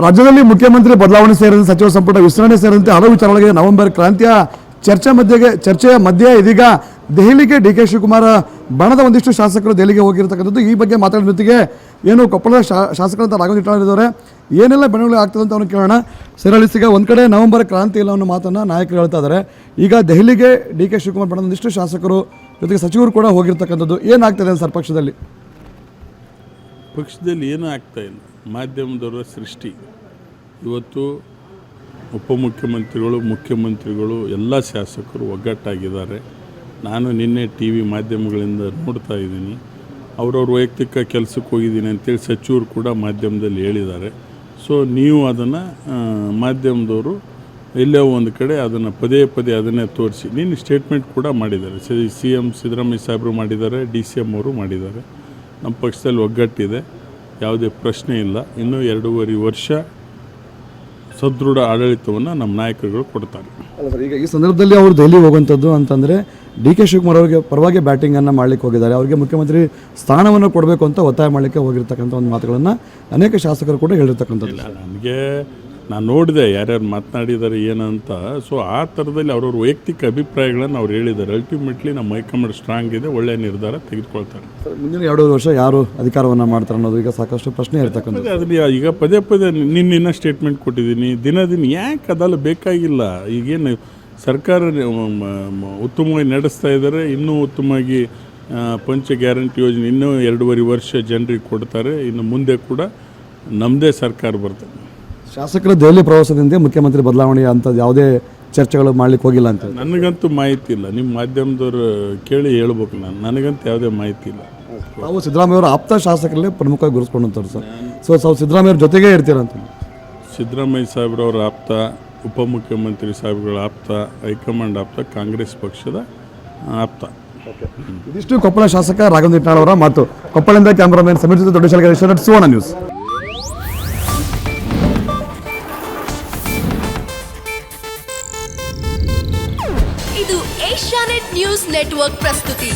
ರಾಜ್ಯದಲ್ಲಿ ಮುಖ್ಯಮಂತ್ರಿ ಬದಲಾವಣೆ ಸೇರಿದಂತೆ ಸಚಿವ ಸಂಪುಟ ವಿಸ್ತರಣೆ ಸೇರಿದಂತೆ ಹಲವು ವಿಚಾರಗಳಿಗೆ ನವೆಂಬರ್ ಕ್ರಾಂತಿಯ ಚರ್ಚೆಯ ಮಧ್ಯೆ ಇದೀಗ ದೆಹಲಿಗೆ ಡಿ.ಕೆ. ಶಿವಕುಮಾರ್ ಬಣದ ಒಂದಿಷ್ಟು ಶಾಸಕರು ದೆಹಲಿಗೆ ಹೋಗಿರ್ತಕ್ಕಂಥದ್ದು. ಈ ಬಗ್ಗೆ ಮಾತಾಡೋ ಜೊತೆಗೆ ಏನು ಕೊಪ್ಪಳದ ಶಾಸಕರಂತ ರಾಘವೇಂದ್ರ ಏನೆಲ್ಲ ಬೆಳವಣಿಗೆ ಆಗ್ತದೆ ಅಂತ ಅವ್ನು ಕೇಳೋಣ. ಈಗ ಒಂದು ಕಡೆ ನವೆಂಬರ್ ಕ್ರಾಂತಿ ಇಲ್ಲ ಅನ್ನೋ ಮಾತನ್ನು ನಾಯಕರು ಹೇಳ್ತಾ ಇದ್ದಾರೆ. ಈಗ ದೆಹಲಿಗೆ ಡಿ.ಕೆ. ಶಿವಕುಮಾರ್ ಬಣದ ಒಂದಿಷ್ಟು ಶಾಸಕರು ಜೊತೆಗೆ ಸಚಿವರು ಕೂಡ ಹೋಗಿರ್ತಕ್ಕಂಥದ್ದು ಏನಾಗ್ತದೆ ಸರ್ ಪಕ್ಷದಲ್ಲಿ ಏನೂ ಆಗ್ತಾ ಇಲ್ಲ. ಮಾಧ್ಯಮದವರ ಸೃಷ್ಟಿ. ಇವತ್ತು ಉಪಮುಖ್ಯಮಂತ್ರಿಗಳು, ಮುಖ್ಯಮಂತ್ರಿಗಳು, ಎಲ್ಲ ಶಾಸಕರು ಒಗ್ಗಟ್ಟಾಗಿದ್ದಾರೆ. ನಾನು ನಿನ್ನೆ ಟಿ ವಿ ಮಾಧ್ಯಮಗಳಿಂದ ನೋಡ್ತಾ ಇದ್ದೀನಿ. ಅವ್ರವ್ರ ವೈಯಕ್ತಿಕ ಕೆಲಸಕ್ಕೆ ಹೋಗಿದ್ದೀನಿ ಅಂತೇಳಿ ಸಚಿವರು ಕೂಡ ಮಾಧ್ಯಮದಲ್ಲಿ ಹೇಳಿದ್ದಾರೆ. ಸೊ ನೀವು ಅದನ್ನು ಮಾಧ್ಯಮದವರು ಎಲ್ಲೋ ಒಂದು ಕಡೆ ಅದನ್ನು ಪದೇ ಪದೇ ಅದನ್ನೇ ತೋರಿಸಿ ನಿನ್ನ ಸ್ಟೇಟ್ಮೆಂಟ್ ಕೂಡ ಮಾಡಿದ್ದಾರೆ. CM ಸಿದ್ದರಾಮಯ್ಯ ಸಾಹೇಬರು ಮಾಡಿದ್ದಾರೆ, DCM ಅವರು ಮಾಡಿದ್ದಾರೆ. ನಮ್ಮ ಪಕ್ಷದಲ್ಲಿ ಒಗ್ಗಟ್ಟಿದೆ, ಯಾವುದೇ ಪ್ರಶ್ನೆ ಇಲ್ಲ. ಇನ್ನೂ 2.5 ವರ್ಷ ಸದೃಢ ಆಡಳಿತವನ್ನು ನಮ್ಮ ನಾಯಕರುಗಳು ಕೊಡ್ತಾರೆ. ಅಲ್ಲ ಸರ್, ಈಗ ಈ ಸಂದರ್ಭದಲ್ಲಿ ಅವರು ದೆಹಲಿ ಹೋಗುವಂಥದ್ದು ಅಂತಂದರೆ ಡಿ.ಕೆ. ಶಿವಕುಮಾರ್ ಅವರಿಗೆ ಪರವಾಗಿ ಬ್ಯಾಟಿಂಗನ್ನು ಮಾಡಲಿಕ್ಕೆ ಹೋಗಿದ್ದಾರೆ. ಅವರಿಗೆ ಮುಖ್ಯಮಂತ್ರಿ ಸ್ಥಾನವನ್ನು ಕೊಡಬೇಕು ಅಂತ ಒತ್ತಾಯ ಮಾಡಲಿಕ್ಕೆ ಹೋಗಿರ್ತಕ್ಕಂಥ ಒಂದು ಮಾತುಗಳನ್ನು ಅನೇಕ ಶಾಸಕರು ಕೂಡ ಹೇಳಿರ್ತಕ್ಕಂಥದ್ದು. ನನಗೆ ನಾನು ನೋಡಿದೆ ಯಾರ್ಯಾರು ಮಾತನಾಡಿದ್ದಾರೆ ಏನಂತ. ಸೊ ಆ ಥರದಲ್ಲಿ ಅವ್ರವ್ರ ವೈಯಕ್ತಿಕ ಅಭಿಪ್ರಾಯಗಳನ್ನು ಅವ್ರು ಹೇಳಿದ್ದಾರೆ. ಅಲ್ಟಿಮೇಟ್ಲಿ ನಮ್ಮ ಹೈಕಮಾಂಡ್ ಸ್ಟ್ರಾಂಗ್ ಇದೆ, ಒಳ್ಳೆಯ ನಿರ್ಧಾರ ತೆಗೆದುಕೊಳ್ತಾರೆ. ಮುಂದಿನ 2 ವರ್ಷ ಯಾರು ಅಧಿಕಾರವನ್ನು ಮಾಡ್ತಾರೆ ಅನ್ನೋದು ಈಗ ಸಾಕಷ್ಟು ಪ್ರಶ್ನೆ ಇರ್ತಕ್ಕಂಥದ್ದು. ಅದನ್ನ ಈಗ ಪದೇ ಪದೇ ನಿನ್ನ ಸ್ಟೇಟ್ಮೆಂಟ್ ಕೊಟ್ಟಿದ್ದೀನಿ. ದಿನ ಯಾಕೆ ಅದೆಲ್ಲ ಬೇಕಾಗಿಲ್ಲ. ಈಗೇನು ಸರ್ಕಾರ ಉತ್ತಮವಾಗಿ ನಡೆಸ್ತಾ ಇದ್ದಾರೆ. ಇನ್ನೂ ಉತ್ತಮವಾಗಿ ಪಂಚ ಗ್ಯಾರಂಟಿ ಯೋಜನೆ ಇನ್ನೂ 2.5 ವರ್ಷ ಜನರಿಗೆ ಕೊಡ್ತಾರೆ. ಇನ್ನು ಮುಂದೆ ಕೂಡ ನಮ್ಮದೇ ಸರ್ಕಾರ ಬರ್ತದೆ. ಶಾಸಕರು ದೆಹಲಿ ಪ್ರವಾಸದಿಂದ ಮುಖ್ಯಮಂತ್ರಿ ಬದಲಾವಣೆ ಅಂತ ಯಾವುದೇ ಚರ್ಚೆಗಳು ಮಾಡ್ಲಿಕ್ಕೆ ಹೋಗಿಲ್ಲ ಅಂತ ನನಗಂತೂ ಮಾಹಿತಿ ಇಲ್ಲ. ನಿಮ್ಮ ಮಾಧ್ಯಮದವರು ಕೇಳಿ ಹೇಳ್ಬೇಕು. ನನಗಂತೂ ಯಾವುದೇ ಮಾಹಿತಿ ಇಲ್ಲ. ತಾವು ಸಿದ್ದರಾಮಯ್ಯ ಅವರ ಆಪ್ತ ಶಾಸಕರಲ್ಲೇ ಪ್ರಮುಖವಾಗಿ ಗುರುಸ್ಕೊಂಡಂತಾರೆ ಸರ್. ತಾವು ಸಿದ್ದರಾಮಯ್ಯ ಅವ್ರ ಜೊತೆಗೇ ಇರ್ತೀರಂತ. ಸಿದ್ದರಾಮಯ್ಯ ಸಾಹೇಬ್ರವ್ರ ಆಪ್ತ, ಉಪಮುಖ್ಯಮಂತ್ರಿ ಸಾಹೇಬ್ಗಳ ಆಪ್ತ, ಹೈಕಮಾಂಡ್ ಆಪ್ತ, ಕಾಂಗ್ರೆಸ್ ಪಕ್ಷದ ಆಪ್ತ. ಇದಿಷ್ಟು ಕೊಪ್ಪಳ ಶಾಸಕ ರಾಘವೇಂದ್ರ ಅವರ ಮಾತು. ಕೊಪ್ಪಳದಿಂದ ಕ್ಯಾಮರಾಮನ್ ಸಮೀರ್ ಜೊತೆ ದೊಡ್ಡ ಸುವರ್ಣ ನ್ಯೂಸ್. ಇದು ಏಷ್ಯಾನೆಟ್ ನ್ಯೂಸ್ ನೆಟ್ವರ್ಕ್ ಪ್ರಸ್ತುತಿ.